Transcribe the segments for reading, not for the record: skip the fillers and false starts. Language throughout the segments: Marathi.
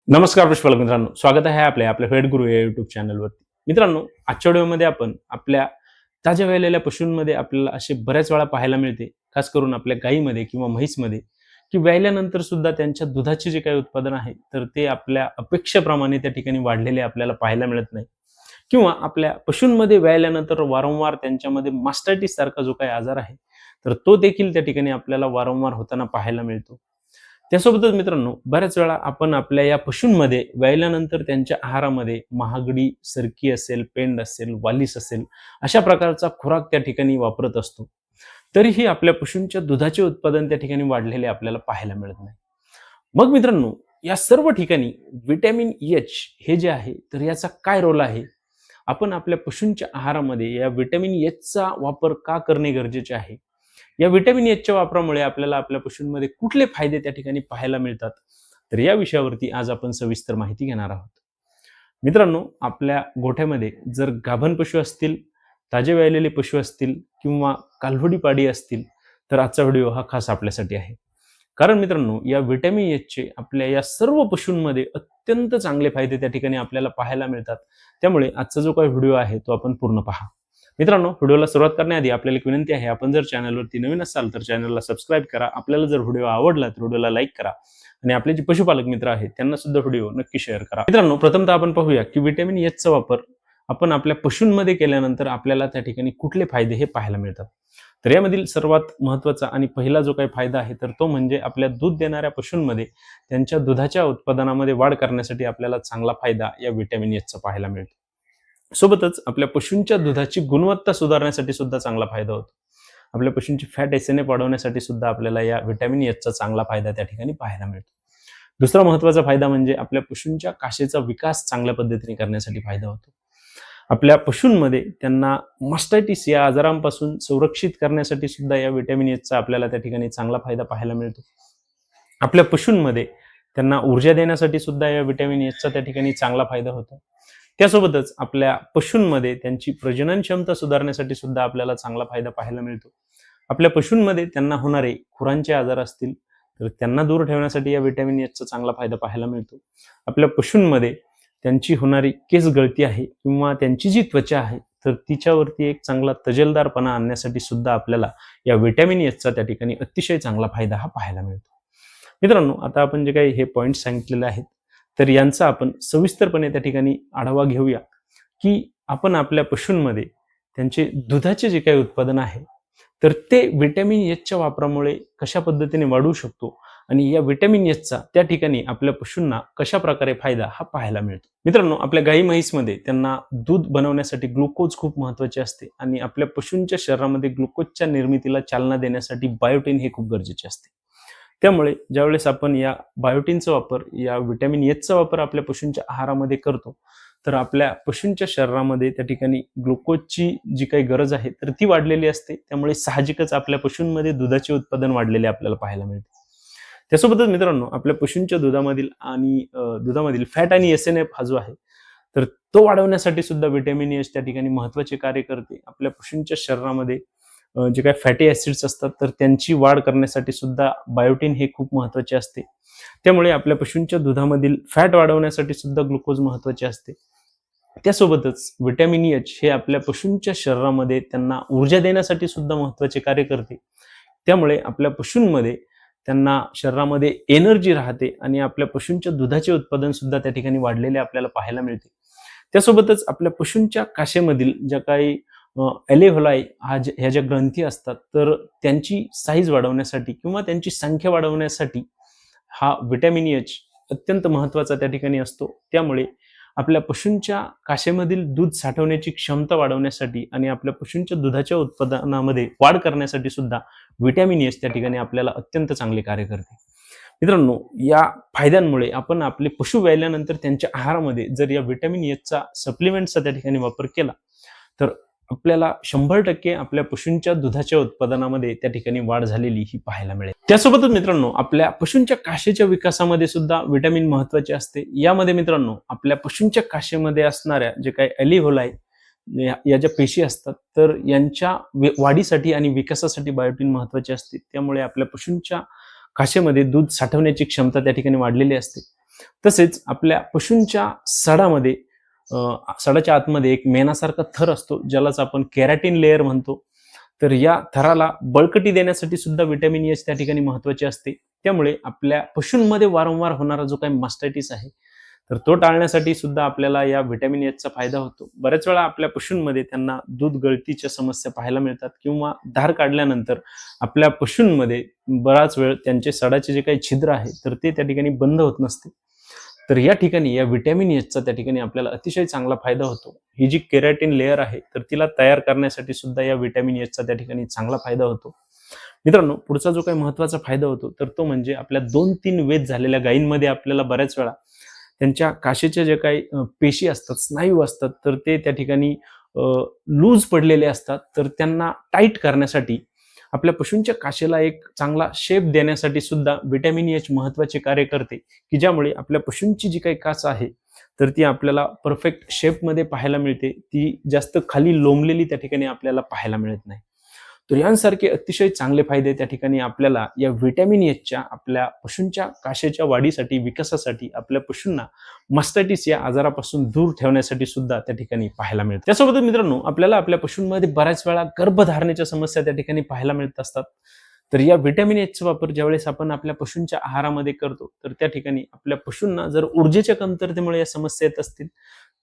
नमस्कार पुष्पालक मित्रांनो, स्वागत आहे आपल्या फेड गुरु या युट्यूब चॅनलवरती. मित्रांनो, आजच्या व्हिडिओमध्ये आपण आपल्या ताज्या व्यालेल्या पशूंमध्ये आपल्याला असे बऱ्याच वेळा पाहायला मिळते, खास करून आपल्या गायीमध्ये किंवा म्हैसमध्ये, की व्याल्यानंतर सुद्धा त्यांच्या दुधाचे जे काही उत्पादन आहे तर ते आपल्या अपेक्षेप्रमाणे त्या ठिकाणी वाढलेले आपल्याला पाहायला मिळत नाही. किंवा आपल्या पशूंमध्ये व्याल्यानंतर वारंवार त्यांच्यामध्ये मास्टायटिस सारखा जो काही आजार आहे तर तो देखील त्या ठिकाणी आपल्याला वारंवार होताना पाहायला मिळतो. त्यासोबतच मित्रांनो, बऱ्याच वेळा आपण आपल्या या पशूंमध्ये व्याल्यानंतर त्यांच्या आहारामध्ये महागडी, सरकी असेल, पेंड असेल, वालीस असेल, अशा प्रकारचा खुराक त्या ठिकाणी वापरत असतो. तरीही आपल्या पशूंच्या दुधाचे उत्पादन त्या ठिकाणी वाढलेले आपल्याला पाहायला मिळत नाही. मग मित्रांनो, या सर्व ठिकाणी व्हिटॅमिन एच हे जे आहे तर याचा काय रोल आहे? आपण आपल्या पशूंच्या आहारामध्ये या व्हिटॅमिन एचचा वापर का करणे गरजेचे आहे? या व्हिटॅमिन एचच्या वापरामुळे आपल्याला आपल्या पशूंमध्ये कुठले फायदे त्या ठिकाणी पाहायला मिळतात? तर या विषयावरती आज आपण सविस्तर माहिती घेणार आहोत. मित्रांनो, आपल्या गोठ्यामध्ये जर गाभण पशु असतील, ताजे व्यालेले पशु असतील किंवा कालवडी पाडी असतील तर आजचा व्हिडिओ हा खास आपल्यासाठी आहे. कारण मित्रांनो, या व्हिटॅमिन एचचे आपल्या या सर्व पशूंमध्ये अत्यंत चांगले फायदे त्या ठिकाणी आपल्याला पाहायला मिळतात. त्यामुळे आजचा जो काही व्हिडिओ आहे तो आपण पूर्ण पहा. मित्रांनो, व्हिडिओला सुरुवात करण्याआधी आपल्याला एक विनंती आहे, आपण जर चॅनलवरती नवीन असाल तर चॅनलला सबस्क्राईब करा. आपल्याला जर व्हिडिओ आवडला तर व्हिडिओला लाईक करा आणि आपले जे पशुपालक मित्र आहेत त्यांना सुद्धा व्हिडिओ नक्की शेअर करा. मित्रांनो, प्रथमतः आपण पाहूया की व्हिटॅमिन एचचा वापर आपण आपल्या पशूंमध्ये केल्यानंतर आपल्याला त्या ठिकाणी कुठले फायदे हे पाहायला मिळतात. तर यामधील सर्वात महत्त्वाचा आणि पहिला जो काही फायदा आहे तर तो म्हणजे आपल्या दूध देणाऱ्या पशूंमध्ये त्यांच्या दुधाच्या उत्पादनामध्ये वाढ करण्यासाठी आपल्याला चांगला फायदा या व्हिटॅमिन एचचा पाहायला मिळतो. सोबतच आपल्या पशूंच्या दुधाची गुणवत्ता सुधारण्यासाठी सुद्धा चांगला फायदा होतो. आपल्या पशूंची फॅट एसएनएफ वाढवण्यासाठी सुद्धा आपल्याला या व्हिटॅमिन एचचा चांगला फायदा त्या ठिकाणी पाहायला मिळतो. दुसरा महत्त्वाचा फायदा म्हणजे आपल्या पशूंच्या कासेचा विकास चांगल्या पद्धतीने करण्यासाठी फायदा होतो. आपल्या पशूंमध्ये त्यांना मास्टायटिस या आजारांपासून संरक्षित करण्यासाठी सुद्धा या व्हिटॅमिन एचचा आपल्याला त्या ठिकाणी चांगला फायदा पाहायला मिळतो. आपल्या पशूंमध्ये त्यांना ऊर्जा देण्यासाठी सुद्धा या व्हिटॅमिन एचचा त्या ठिकाणी चांगला फायदा होतो. त्यासोबतच आपल्या पशूंमध्ये त्यांची प्रजनन क्षमता सुधारण्यासाठी सुद्धा आपल्याला चांगला फायदा पाहायला मिळतो. आपल्या पशूंमध्ये त्यांना होणारे खुरांचे आजार असतील तर त्यांना दूर ठेवण्यासाठी या व्हिटॅमिन एचचा चांगला फायदा पाहायला मिळतो. आपल्या पशूंमध्ये त्यांची होणारी केस गळती आहे किंवा त्यांची जी त्वचा आहे तर तिच्यावरती एक चांगला तजेलदारपणा आणण्यासाठी सुद्धा आपल्याला या व्हिटॅमिन एचचा त्या ठिकाणी अतिशय चांगला फायदा हा पाहायला मिळतो. मित्रांनो, आता आपण जे काही हे पॉईंट सांगितलेले आहेत तर यांचा आपण सविस्तरपणे त्या ठिकाणी आढावा घेऊया की आपण आपल्या पशूंमध्ये त्यांचे दुधाचे जे काही उत्पादन आहे तर ते व्हिटॅमिन एचच्या वापरामुळे कशा पद्धतीने वाढवू शकतो आणि या व्हिटॅमिन एचचा त्या ठिकाणी आपल्या पशूंना कशा प्रकारे फायदा हा पाहायला मिळतो. मित्रांनो, आपल्या गाई म्हैसमध्ये त्यांना दूध बनवण्यासाठी ग्लुकोज खूप महत्त्वाचे असते आणि आपल्या पशूंच्या शरीरामध्ये ग्लुकोजच्या निर्मितीला चालना देण्यासाठी बायोटिन हे खूप गरजेचे असते. त्यामुळे ज्यावेळेस आपण या बायोटिनचा वापर, या व्हिटॅमिन एचचा वापर आपल्या पशूंच्या आहारामध्ये करतो तर आपल्या पशूंच्या शरीरामध्ये त्या ठिकाणी ग्लुकोजची जी काही गरज आहे तर ती वाढलेली असते. त्यामुळे साहजिकच आपल्या पशूंमध्ये दुधाचे उत्पादन वाढलेले आपल्याला पाहायला मिळते. त्यासोबतच मित्रांनो, आपल्या पशूंच्या दुधामधील फॅट आणि एसएनएफ हा जो आहे तर तो वाढवण्यासाठी सुद्धा व्हिटॅमिन एच त्या ठिकाणी महत्त्वाचे कार्य करते. आपल्या पशूंच्या शरीरामध्ये जे काही फॅटी ऍसिड्स असतात तर त्यांची वाढ करण्यासाठी सुद्धा बायोटिन हे खूप महत्त्वाचे असते. त्यामुळे आपल्या पशूंच्या दुधामधील फॅट वाढवण्यासाठी सुद्धा ग्लुकोज महत्त्वाचे असते. त्यासोबतच व्हिटॅमिन एच हे आपल्या पशूंच्या शरीरामध्ये त्यांना ऊर्जा देण्यासाठी सुद्धा महत्त्वाचे कार्य करते. त्यामुळे आपल्या पशूंमध्ये त्यांना शरीरामध्ये एनर्जी राहते आणि आपल्या पशूंच्या दुधाचे उत्पादन सुद्धा त्या ठिकाणी वाढलेले आपल्याला पाहायला मिळते. त्यासोबतच आपल्या पशूंच्या काशेमधील ज्या काही एलेव्होलाई ह्या ज्या ग्रंथी असतात तर त्यांची साईज वाढवण्यासाठी किंवा त्यांची संख्या वाढवण्यासाठी हा व्हिटॅमिन एच अत्यंत महत्त्वाचा त्या ठिकाणी असतो. त्यामुळे आपल्या पशूंच्या काशेमधील दूध साठवण्याची क्षमता वाढवण्यासाठी आणि आपल्या पशूंच्या दुधाच्या उत्पादनामध्ये वाढ करण्यासाठी सुद्धा व्हिटॅमिन एच त्या ठिकाणी आपल्याला अत्यंत चांगले कार्य करते. मित्रांनो, या फायद्यांमुळे आपण आपले पशु व्याल्यानंतर त्यांच्या आहारामध्ये जर या व्हिटॅमिन एचचा सप्लिमेंटचा त्या ठिकाणी वापर केला तर आपल्याला 100% आपल्या पशूंच्या दुधाच्या उत्पादनामध्ये त्या ठिकाणी वाढ झालेली ही पाहायला मिळेल. त्यासोबतच मित्रांनो, आपल्या पशूंच्या काशेच्या विकासामध्ये सुद्धा व्हिटॅमिन महत्त्वाचे असते. यामध्ये मित्रांनो, आपल्या पशूंच्या काशेमध्ये असणाऱ्या जे काही एलिव्होलाई या ज्या पेशी असतात तर यांच्या वाढीसाठी आणि विकासासाठी बायोटिन महत्त्वाचे असते. त्यामुळे आपल्या पशूंच्या काशेमध्ये दूध साठवण्याची क्षमता त्या ठिकाणी वाढलेली असते. तसेच आपल्या पशूंच्या सडामध्ये सडाच्या आतमध्ये एक मेणासारखा थर असतो, ज्यालाच आपण केराटिन लेयर म्हणतो. तर या थराला बळकटी देण्यासाठी सुद्धा व्हिटॅमिन एच त्या ठिकाणी महत्त्वाचे असते. त्यामुळे आपल्या पशूंमध्ये वारंवार होणारा जो काही मास्टायटिस आहे, तर तो टाळण्यासाठी सुद्धा आपल्याला या व्हिटॅमिन एचचा फायदा होतो. बऱ्याच वेळा आपल्या पशूंमध्ये त्यांना दूध गळतीच्या समस्या पाहायला मिळतात किंवा धार काढल्यानंतर आपल्या पशूंमध्ये बराच वेळ त्यांचे सडाचे जे काही छिद्र आहे, तर ते त्या ठिकाणी बंद होत नसते. तर या ठिकाणी या व्हिटॅमिन एचचा त्या ठिकाणी आपल्याला अतिशय चांगला फायदा होतो. ही जी केराटिन लेयर आहे, तर तिला तयार करण्यासाठी सुद्धा या व्हिटॅमिन एचचा त्या ठिकाणी चांगला फायदा होतो. मित्रांनो, पुढचा जो काही महत्त्वाचा फायदा होतो, तर तो म्हणजे आपल्या 2-3 वेद झालेल्या गायींमध्ये आपल्याला बऱ्याच वेळा त्यांच्या काशेच्या जे काही पेशी असतात, स्नायू असतात, तर ते त्या ठिकाणी लूज पडलेले असतात. तर त्यांना टाईट करण्यासाठी आपल्या पशूंच्या काशेला एक चांगला शेप देण्यासाठी सुद्धा व्हिटॅमिन एच महत्त्वाचे कार्य करते, की ज्यामुळे आपल्या पशूंची जी काही कास आहे, तर ती आपल्याला परफेक्ट शेपमध्ये पाहायला मिळते. ती जास्त खाली लोंबलेली त्या ठिकाणी आपल्याला पाहायला मिळत नाही. तर यांसारखे अतिशय चांगले फायदे त्या ठिकाणी आपल्याला या व्हिटॅमिन एचच्या आपल्या पशूंच्या काशेच्या वाढीसाठी, विकासासाठी, आपल्या पशूंना मास्टायटिस या आजारापासून दूर ठेवण्यासाठी सुद्धा त्या ठिकाणी पाहायला मिळते. त्यासोबतच मित्रांनो, आपल्याला आपल्या पशूंमध्ये बऱ्याच वेळा गर्भधारणेच्या समस्या त्या ठिकाणी पाहायला मिळत असतात. तर या व्हिटॅमिन एचचा वापर ज्यावेळेस आपण आपल्या पशूंच्या आहारामध्ये करतो, तर त्या ठिकाणी आपल्या पशूंना जर ऊर्जेच्या कमतरतेमुळे या समस्या येत असतील,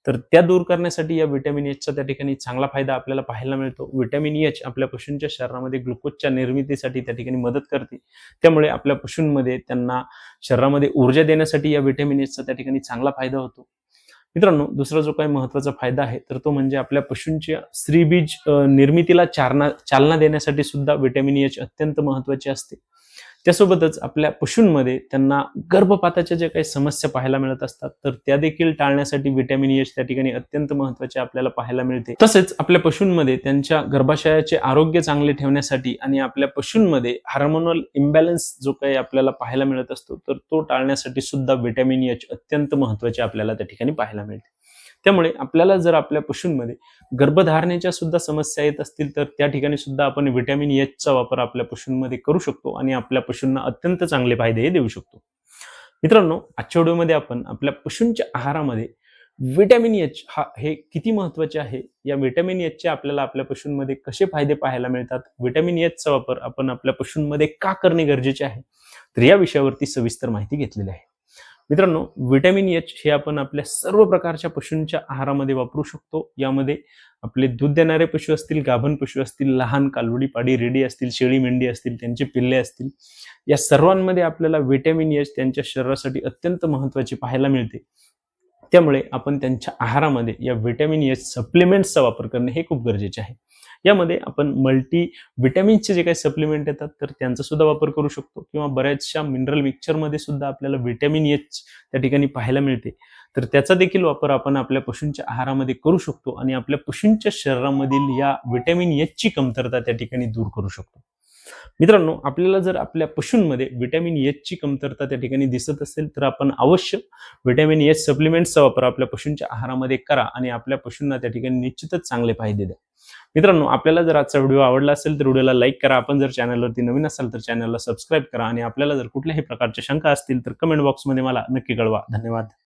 तर त्या दूर करण्यासाठी या व्हिटॅमिन एचचा त्या ठिकाणी चांगला फायदा आपल्याला पाहायला मिळतो. व्हिटॅमिन एच आपल्या पशूंच्या शरीरामध्ये ग्लुकोजच्या निर्मितीसाठी त्या ठिकाणी मदत करते. त्यामुळे आपल्या पशूंमध्ये त्यांना शरीरामध्ये ऊर्जा देण्यासाठी या व्हिटॅमिन एचचा त्या ठिकाणी चांगला फायदा होतो. मित्रांनो, दुसरा जो काही महत्त्वाचा फायदा आहे, तर तो म्हणजे आपल्या पशूंच्या स्त्रीबीज निर्मितीला चालना देण्यासाठी सुद्धा व्हिटॅमिन एच अत्यंत महत्त्वाचे असते. त्यासोबतच आपल्या पशूंमध्ये त्यांना गर्भपाताच्या ज्या काही समस्या पाहायला मिळत असतात, तर त्या देखील टाळण्यासाठी व्हिटॅमिन एच त्या ठिकाणी अत्यंत महत्त्वाचे आपल्याला पाहायला मिळते. तसेच आपल्या पशूंमध्ये त्यांच्या गर्भाशयाचे आरोग्य चांगले ठेवण्यासाठी आणि आपल्या पशूंमध्ये हार्मोनल इम्बॅलन्स जो काही आपल्याला पाहायला मिळत असतो, तर तो टाळण्यासाठी सुद्धा व्हिटॅमिन एच अत्यंत महत्त्वाचे आपल्याला त्या ठिकाणी पाहायला मिळते. त्यामुळे आपल्याला जर आपल्या पशूंमध्ये गर्भधारणेच्या सुद्धा समस्या येत असतील, तर त्या ठिकाणी सुद्धा आपण व्हिटॅमिन एचचा वापर आपल्या पशूंमध्ये करू शकतो आणि आपल्या पशूंना अत्यंत चांगले फायदे देऊ शकतो. मित्रांनो, आजच्या व्हिडिओमध्ये आपण आपल्या पशूंच्या आहारामध्ये व्हिटॅमिन एच हे किती महत्त्वाचे आहे, या व्हिटॅमिन एचचे आपल्याला आपल्या पशूंमध्ये कसे फायदे पाहायला मिळतात, व्हिटॅमिन एचचा वापर आपण आपल्या पशूंमध्ये का करणे गरजेचे आहे, तर या विषयावरती सविस्तर माहिती घेतलेली आहे. मित्रांनो, व्हिटॅमिन एच हे आपण आपल्या सर्व प्रकारच्या पशूंच्या आहारामध्ये वापरू शकतो. यामध्ये आपले दूध देणारे पशु असतील, गाभण पशु असतील, लहान कालवडी, पाडी, रेडी असतील, शेळी, मेंढी असतील, त्यांचे पिल्ले असतील, या सर्वांमध्ये आपल्याला व्हिटॅमिन एच त्यांच्या शरीरासाठी अत्यंत महत्त्वाचे पाहायला मिळते. त्यामुळे आपण त्यांच्या आहारामध्ये या व्हिटॅमिन एच सप्लिमेंट्सचा वापर करणे हे खूप गरजेचे आहे. यामध्ये आपण मल्टी व्हिटॅमिन्सचे जे काही सप्लिमेंट येतात, तर त्यांचा सुद्धा वापर करू शकतो किंवा बऱ्याचशा मिनरल मिक्सचरमध्ये सुद्धा आपल्याला व्हिटॅमिन एच त्या ठिकाणी पाहायला मिळते. तर त्याचा देखील वापर आपण आपल्या पशूंच्या आहारामध्ये करू शकतो आणि आपल्या पशूंच्या शरीरामधील या व्हिटॅमिन एचची कमतरता त्या ठिकाणी दूर करू शकतो. मित्रांनो, आपल्याला जर आपल्या पशूंमध्ये व्हिटॅमिन एचची कमतरता त्या ठिकाणी दिसत असेल, तर आपण अवश्य व्हिटॅमिन एच सप्लिमेंट्सचा वापर आपल्या पशूंच्या आहारामध्ये करा आणि आपल्या पशूंना त्या ठिकाणी निश्चितच चांगले फायदे द्या. मित्रांनो, आपल्याला जर आजचा व्हिडिओ आवडला असेल तर व्हिडिओला लाईक करा. आपण जर चॅनलवरती नवीन असाल तर चॅनलला सबस्क्राईब करा आणि आपल्याला जर कुठल्याही प्रकारच्या शंका असतील तर कमेंट बॉक्समध्ये मला नक्की कळवा. धन्यवाद.